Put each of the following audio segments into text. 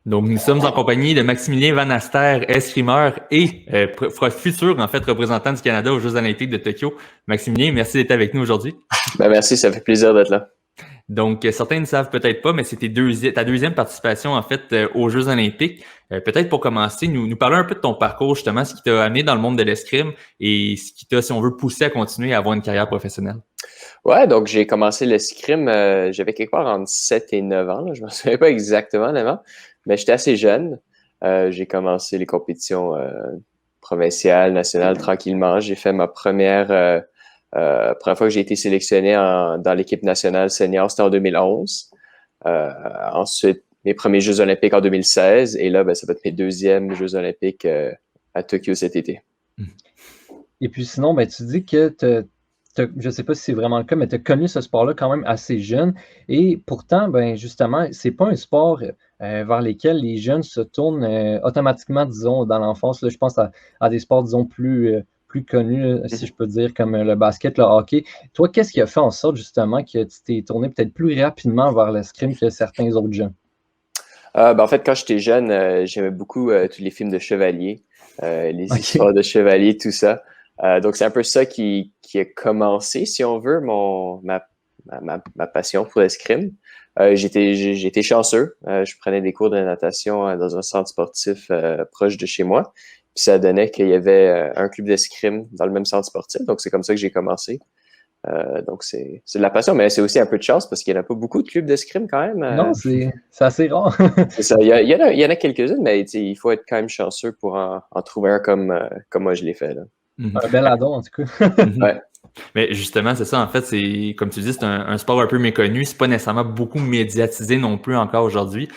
Donc, nous sommes en compagnie de Maximilien Van Aster, escrimeur et futur, en fait, représentant du Canada aux Jeux olympiques de Tokyo. Maximilien, merci d'être avec nous aujourd'hui. Ben merci, ça fait plaisir d'être là. Donc, certains ne savent peut-être pas, mais c'était ta deuxième participation, en fait, aux Jeux olympiques. Peut-être pour commencer, nous parler un peu de ton parcours, justement, ce qui t'a amené dans le monde de l'escrime et ce qui t'a, si on veut, poussé à continuer à avoir une carrière professionnelle. Ouais, donc j'ai commencé l'escrime, j'avais quelque part entre 7 et 9 ans, là. Je ne me souviens pas exactement, mais j'étais assez jeune. J'ai commencé les compétitions provinciales, nationales, tranquillement. J'ai fait ma première fois que j'ai été sélectionné dans l'équipe nationale senior, c'était en 2011. Ensuite, mes premiers Jeux olympiques en 2016. Et là, ça va être mes deuxièmes Jeux olympiques à Tokyo cet été. Et puis sinon, tu dis que je ne sais pas si c'est vraiment le cas, mais tu as connu ce sport-là quand même assez jeune. Et pourtant, justement, c'est pas un sport vers lequel les jeunes se tournent automatiquement, disons, dans l'enfance. Là, je pense à des sports, disons, plus connus, si je peux dire, comme le basket, le hockey. Toi, qu'est-ce qui a fait en sorte, justement, que tu t'es tourné peut-être plus rapidement vers l'escrime que certains autres jeunes? En fait, quand j'étais jeune, j'aimais beaucoup tous les films de chevaliers, les histoires de chevaliers, tout ça. Donc, c'est un peu ça qui a commencé, si on veut, ma passion pour l'escrime. J'étais chanceux. Je prenais des cours de natation dans un centre sportif proche de chez moi. Puis ça donnait qu'il y avait un club d'escrime dans le même centre sportif. Donc, c'est comme ça que j'ai commencé. Donc, c'est de la passion, mais c'est aussi un peu de chance parce qu'il n'y en a pas beaucoup de clubs d'escrime quand même. Non, c'est assez rare. C'est ça. Il y en a quelques-unes, mais il faut être quand même chanceux pour en trouver un comme moi je l'ai fait, là. Un bel addon, en tout cas. Ouais. Mais justement, c'est ça, en fait, c'est comme tu dis, c'est un sport un peu méconnu, c'est pas nécessairement beaucoup médiatisé non plus encore aujourd'hui.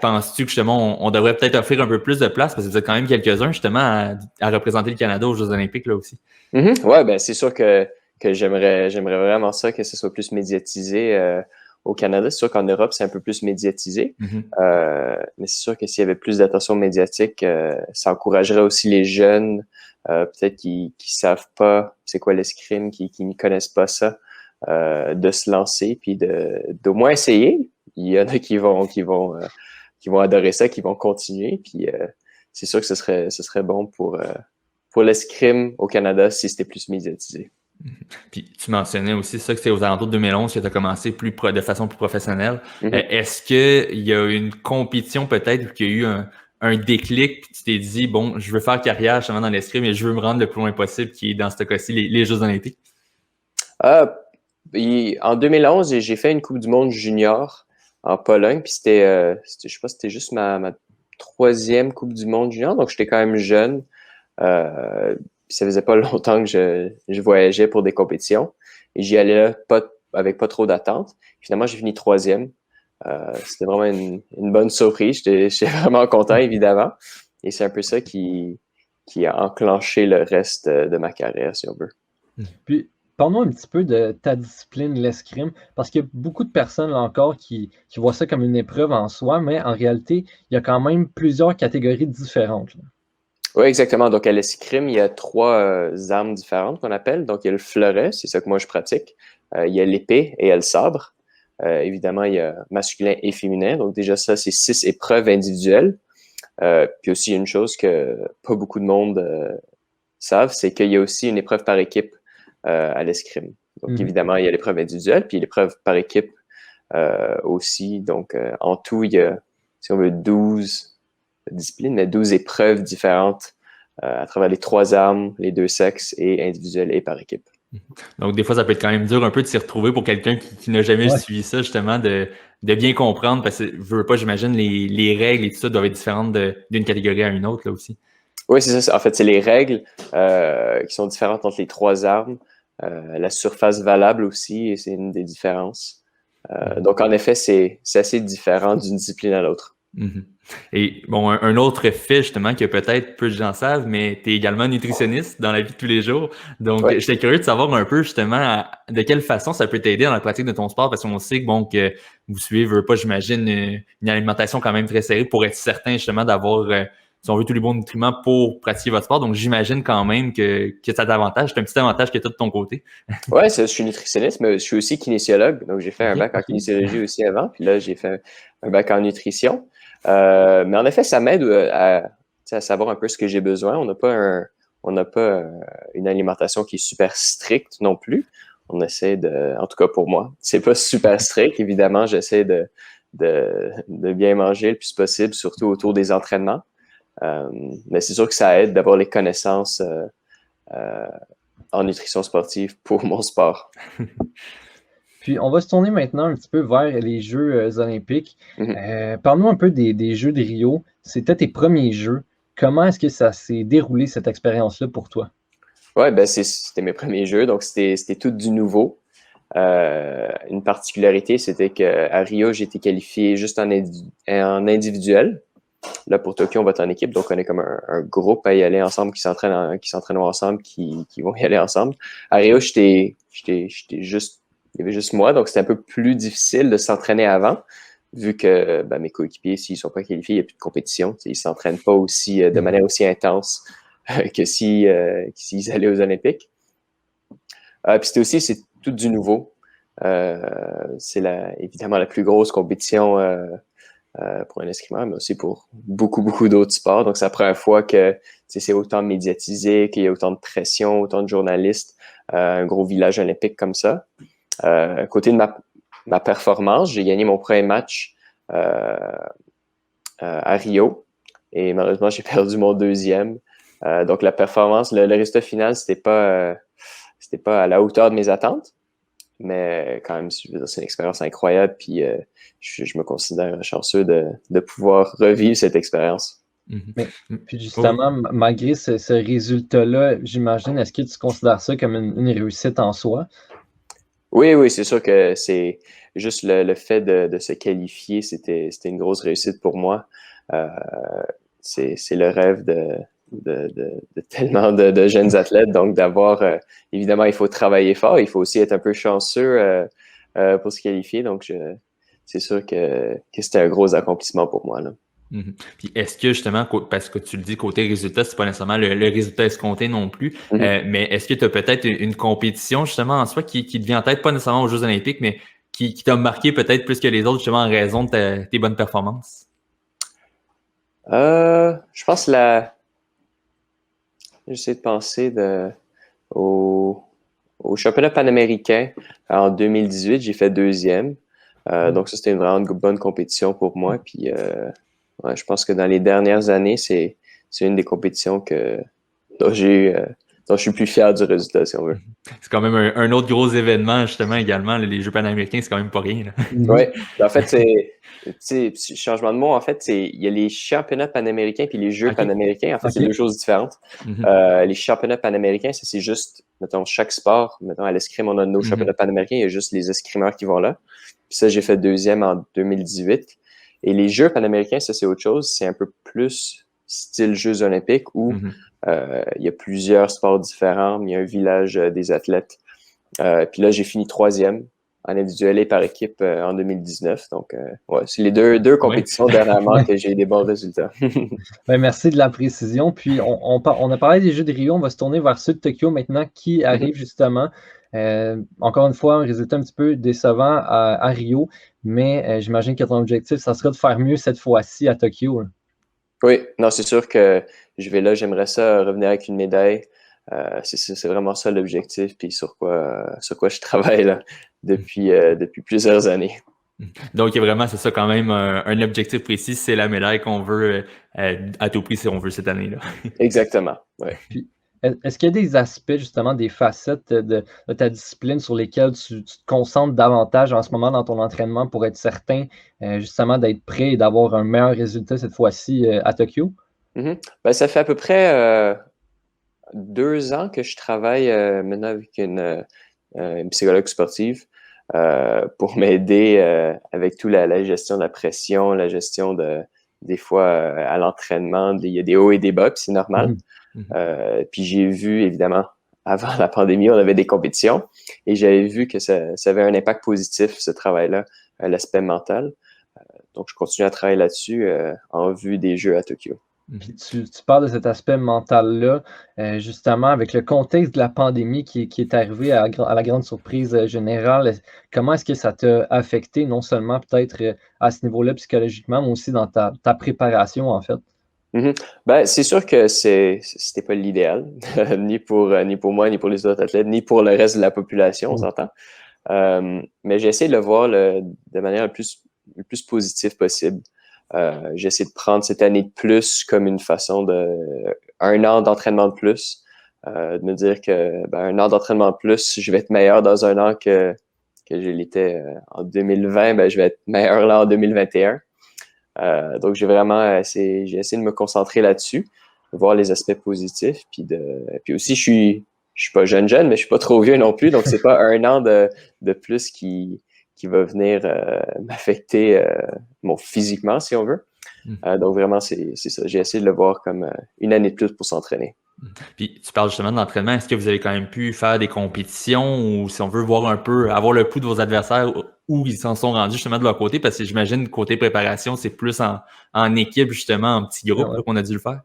Penses-tu que justement, on devrait peut-être offrir un peu plus de place, parce que vous êtes quand même quelques-uns justement à représenter le Canada aux Jeux olympiques là aussi? Ouais, c'est sûr que j'aimerais vraiment ça, que ce soit plus médiatisé au Canada. C'est sûr qu'en Europe, c'est un peu plus médiatisé. Mais c'est sûr que s'il y avait plus d'attention médiatique, ça encouragerait aussi les jeunes peut-être qui savent pas c'est quoi l'escrime, qui ne connaissent pas ça, de se lancer puis d'au moins essayer. Il y en a qui vont adorer ça, qui vont continuer. Puis c'est sûr que ce serait bon pour l'escrime au Canada si c'était plus médiatisé. Puis tu mentionnais aussi ça que c'est aux alentours de 2011 que tu as commencé de façon plus professionnelle. Est-ce qu'il y a une compétition peut-être où il y a eu un déclic puis tu t'es dit, bon, je veux faire carrière justement dans l'escrime et je veux me rendre le plus loin possible, qui est dans ce cas-ci les Jeux olympiques? En 2011, j'ai fait une Coupe du monde junior en Pologne, puis je sais pas, c'était juste ma troisième Coupe du monde junior, donc j'étais quand même jeune. Puis ça faisait pas longtemps que je voyageais pour des compétitions et j'y allais là, avec pas trop d'attente. Finalement, j'ai fini troisième. C'était vraiment une bonne surprise. J'étais vraiment content, évidemment. Et c'est un peu ça qui a enclenché le reste de ma carrière, si on veut. Puis, parle-nous un petit peu de ta discipline, l'escrime, parce qu'il y a beaucoup de personnes là encore qui voient ça comme une épreuve en soi, mais en réalité, il y a quand même plusieurs catégories différentes, là. Oui, exactement. Donc, à l'escrime, il y a 3 armes différentes qu'on appelle. Donc, il y a le fleuret, c'est ça que moi je pratique. Il y a l'épée et il y a le sabre. Évidemment, il y a masculin et féminin. Donc, déjà, ça, c'est 6 épreuves individuelles. Puis aussi, une chose que pas beaucoup de monde savent, c'est qu'il y a aussi une épreuve par équipe à l'escrime. Donc, évidemment, il y a l'épreuve individuelle, puis l'épreuve par équipe aussi. Donc, en tout, il y a, si on veut, 12 disciplines, mais 12 épreuves différentes à travers les 3 armes, les 2 sexes, et individuelles et par équipe. Donc, des fois, ça peut être quand même dur un peu de s'y retrouver pour quelqu'un qui n'a jamais suivi ça, justement, de bien comprendre, parce que je veux pas, j'imagine, les règles et tout ça doivent être différentes d'une catégorie à une autre, là aussi. Oui, c'est ça. En fait, c'est les règles qui sont différentes entre les 3 armes. La surface valable aussi, et c'est une des différences. Donc, en effet, c'est assez différent d'une discipline à l'autre. Et bon, un autre fait justement que peut-être peu de gens savent, mais tu es également nutritionniste dans la vie de tous les jours. Donc, j'étais curieux de savoir un peu justement de quelle façon ça peut t'aider dans la pratique de ton sport, parce qu'on sait que vous suivez, pas, j'imagine, une alimentation quand même très serrée pour être certain justement d'avoir si on veut, tous les bons nutriments pour pratiquer votre sport. Donc, j'imagine quand même que ça t'avantage. C'est un petit avantage que tu as de ton côté. Ouais, je suis nutritionniste, mais je suis aussi kinésiologue. Donc, j'ai fait un bac en kinésiologie aussi avant. Puis là, j'ai fait un bac en nutrition. Mais en effet, ça m'aide à savoir un peu ce que j'ai besoin. On n'a pas une alimentation qui est super stricte non plus. On essaie en tout cas pour moi, c'est pas super strict. Évidemment, j'essaie de bien manger le plus possible, surtout autour des entraînements. Mais c'est sûr que ça aide d'avoir les connaissances en nutrition sportive pour mon sport. Puis, on va se tourner maintenant un petit peu vers les Jeux olympiques. Parle-nous un peu des Jeux de Rio. C'était tes premiers Jeux. Comment est-ce que ça s'est déroulé, cette expérience-là, pour toi? Ouais, ben c'était mes premiers Jeux, donc c'était tout du nouveau. Une particularité, c'était qu'à Rio, j'ai été qualifié juste en individuel. Là, pour Tokyo, on va être en équipe, donc on est comme un groupe à y aller ensemble, qui s'entraînent ensemble, qui vont y aller ensemble. À Rio, il y avait juste moi, donc c'était un peu plus difficile de s'entraîner avant, vu que mes coéquipiers, s'ils sont pas qualifiés, il n'y a plus de compétition. Ils s'entraînent pas aussi de manière aussi intense que s'ils allaient aux Olympiques. Puis c'est tout du nouveau. C'est évidemment la plus grosse compétition pour un escrimeur, mais aussi pour beaucoup, beaucoup d'autres sports. Donc, c'est la première fois que c'est autant médiatisé, qu'il y a autant de pression, autant de journalistes, un gros village olympique comme ça. Côté de ma performance, j'ai gagné mon premier match à Rio et malheureusement, j'ai perdu mon deuxième. Donc, la performance, le résultat final, c'était pas à la hauteur de mes attentes. Mais quand même, c'est une expérience incroyable, puis je me considère chanceux de pouvoir revivre cette expérience. Mais, puis justement, malgré ce résultat-là, j'imagine, est-ce que tu considères ça comme une réussite en soi? Oui, c'est sûr que c'est juste le fait de se qualifier, c'était une grosse réussite pour moi. C'est le rêve de tellement de jeunes athlètes. Donc, évidemment, il faut travailler fort. Il faut aussi être un peu chanceux pour se qualifier. Donc, c'est sûr que c'était un gros accomplissement pour moi, là. Puis est-ce que justement, parce que tu le dis, côté résultat, c'est pas nécessairement le résultat escompté non plus, mais est-ce que tu as peut-être une compétition justement en soi qui te vient en tête, pas nécessairement aux Jeux olympiques, mais qui t'a marqué peut-être plus que les autres justement en raison de tes bonnes performances? Je pense j'essaie de penser au championnat panaméricain en 2018, j'ai fait deuxième. Donc ça, c'était une vraiment bonne compétition pour moi. Puis je pense que dans les dernières années, c'est une des compétitions dont je suis plus fier du résultat, si on veut. C'est quand même un autre gros événement, justement, également. Les Jeux panaméricains, c'est quand même pas rien. Oui, en fait, changement de mot, en fait, il y a les championnats panaméricains puis les Jeux panaméricains. En fait, c'est deux choses différentes. Les championnats panaméricains, c'est juste, mettons, chaque sport. Mettons, à l'escrime, on a nos championnats panaméricains, il y a juste les escrimeurs qui vont là. Puis ça, j'ai fait deuxième en 2018. Et les Jeux panaméricains, ça, c'est autre chose. C'est un peu plus style Jeux olympiques où il y a plusieurs sports différents, mais il y a un village des athlètes. Puis là, j'ai fini troisième en individuel et par équipe en 2019. Donc, c'est les deux compétitions dernièrement que j'ai eu des bons résultats. Merci de la précision. Puis, on a parlé des Jeux de Rio. On va se tourner vers ceux de Tokyo maintenant qui arrivent justement. Encore une fois, un résultat un petit peu décevant à Rio, mais j'imagine que ton objectif, ça sera de faire mieux cette fois-ci à Tokyo. Oui, non, c'est sûr que je vais là, j'aimerais ça revenir avec une médaille. C'est vraiment ça l'objectif, puis sur quoi je travaille là, depuis plusieurs années. Donc, il y a vraiment, c'est ça quand même, un objectif précis, c'est la médaille qu'on veut à tout prix si on veut cette année-là. Exactement, oui. Puis, est-ce qu'il y a des aspects, justement, des facettes de ta discipline sur lesquelles tu te concentres davantage en ce moment dans ton entraînement pour être certain, justement, d'être prêt et d'avoir un meilleur résultat cette fois-ci à Tokyo? Ça fait à peu près 2 ans que je travaille maintenant avec une psychologue sportive pour m'aider avec toute la gestion de la pression, la gestion des fois à l'entraînement. Il y a des hauts et des bas, puis c'est normal. Puis j'ai vu, évidemment, avant la pandémie, on avait des compétitions et j'avais vu que ça avait un impact positif, ce travail-là, l'aspect mental. Donc, je continue à travailler là-dessus en vue des Jeux à Tokyo. Puis tu parles de cet aspect mental-là, justement, avec le contexte de la pandémie qui est arrivé à la grande surprise générale. Comment est-ce que ça t'a affecté, non seulement peut-être à ce niveau-là psychologiquement, mais aussi dans ta préparation, en fait? Ben, c'est sûr que c'était pas l'idéal, ni pour moi, ni pour les autres athlètes, ni pour le reste de la population, on s'entend. Mais j'ai essayé de le voir de manière le plus positive possible. J'ai essayé de prendre cette année de plus comme une façon un an d'entraînement de plus. De me dire que un an d'entraînement de plus, je vais être meilleur dans un an que je l'étais en 2020, je vais être meilleur là en 2021. Donc j'ai essayé de me concentrer là-dessus, de voir les aspects positifs, puis aussi je suis pas jeune, mais je suis pas trop vieux non plus, donc c'est pas un an de plus qui va venir m'affecter physiquement, si on veut. Donc vraiment, c'est ça. J'ai essayé de le voir comme une année de plus pour s'entraîner. Puis tu parles justement de l'entraînement. Est-ce que vous avez quand même pu faire des compétitions ou si on veut voir un peu, avoir le pouls de vos adversaires où ils s'en sont rendus justement de leur côté? Parce que j'imagine côté préparation, c'est plus en équipe, justement, en petit groupe qu'on a dû le faire.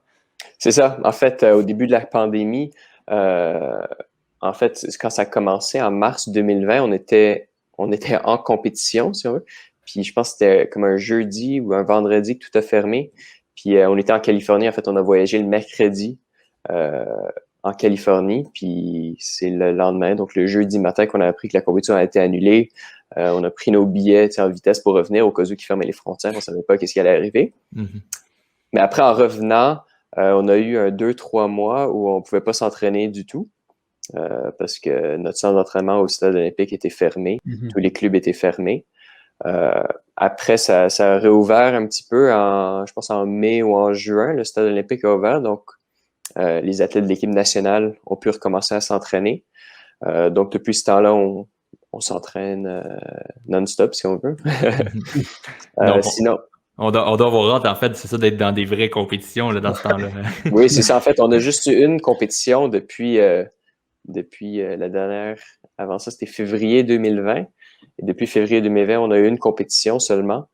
C'est ça. En fait, au début de la pandémie, en fait, quand ça a commencé en mars 2020, on était en compétition, si on veut. Puis je pense que c'était comme un jeudi ou un vendredi que tout a fermé. Puis on était en Californie. En fait, on a voyagé le mercredi en Californie. Puis c'est le lendemain, donc le jeudi matin, qu'on a appris que la compétition a été annulée. On a pris nos billets en vitesse pour revenir au cas où ils fermaient les frontières. On savait pas qu'est-ce qui allait arriver. Mais après, en revenant, on a eu 2-3 mois où on pouvait pas s'entraîner du tout. Parce que notre centre d'entraînement au stade olympique était fermé. Tous les clubs étaient fermés. Après, ça a réouvert un petit peu je pense en mai ou en juin, le stade olympique a ouvert. Donc, les athlètes de l'équipe nationale ont pu recommencer à s'entraîner. Donc, depuis ce temps-là, on s'entraîne non-stop, si on veut. Sinon... On doit avoir hâte, en fait, c'est ça, d'être dans des vraies compétitions là, dans ce temps-là. Oui, c'est ça. En fait, on a juste eu une compétition depuis la dernière. Avant ça, c'était février 2020. Et depuis février 2020, on a eu une compétition seulement.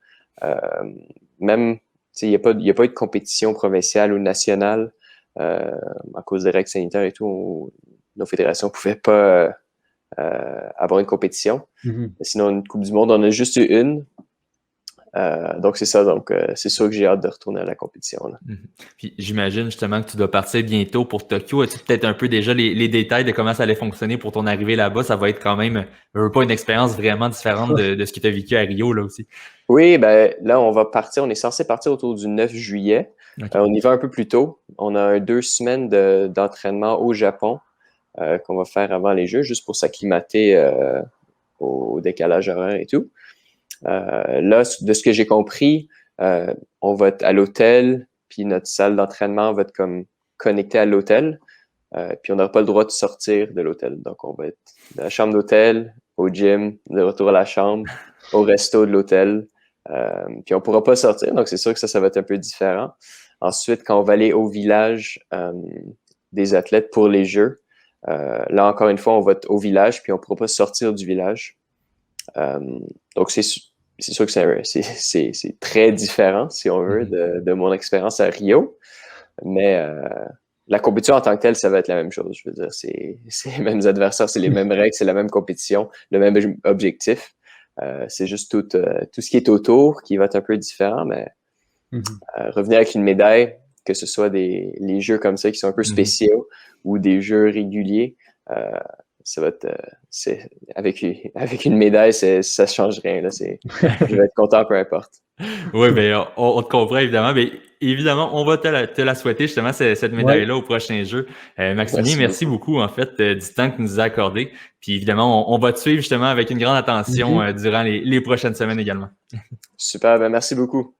Même, il n'y a pas eu de compétition provinciale ou nationale à cause des règles sanitaires et tout. Nos fédérations ne pouvaient pas avoir une compétition. Sinon, une Coupe du Monde, on a juste eu une. Donc, c'est ça. Donc, c'est sûr que j'ai hâte de retourner à la compétition. Là. Puis, j'imagine justement que tu dois partir bientôt pour Tokyo. As-tu peut-être un peu déjà les détails de comment ça allait fonctionner pour ton arrivée là-bas? Ça va être quand même pas une expérience vraiment différente de ce que tu as vécu à Rio là aussi. Oui, là, on va partir. On est censé partir autour du 9 juillet. Okay. On y va un peu plus tôt. On a 2 semaines d'entraînement au Japon qu'on va faire avant les Jeux, juste pour s'acclimater au décalage horaire et tout. Là, de ce que j'ai compris, on va être à l'hôtel, puis notre salle d'entraînement va être comme connectée à l'hôtel, puis on n'aura pas le droit de sortir de l'hôtel. Donc, on va être dans la chambre d'hôtel, au gym, de retour à la chambre, au resto de l'hôtel, puis on ne pourra pas sortir. Donc, c'est sûr que ça va être un peu différent. Ensuite, quand on va aller au village des athlètes pour les Jeux, là, encore une fois, on va être au village, puis on ne pourra pas sortir du village. Donc, c'est sûr que c'est très différent, si on veut, de mon expérience à Rio. Mais la compétition en tant que telle, ça va être la même chose. Je veux dire, c'est les mêmes adversaires, c'est les mêmes règles, c'est la même compétition, le même objectif. C'est juste tout ce qui est autour qui va être un peu différent, mais revenir avec une médaille, que ce soit les jeux comme ça qui sont un peu spéciaux ou des jeux réguliers, ça va être avec une médaille, ça change rien. Là, je vais être content peu importe. Oui, bien, on te comprend évidemment. Mais évidemment, on va te la souhaiter justement cette médaille-là au prochain jeu. Maximilien, merci beaucoup en fait du temps que tu nous as accordé. Puis évidemment, on va te suivre justement avec une grande attention durant les prochaines semaines également. Super, merci beaucoup.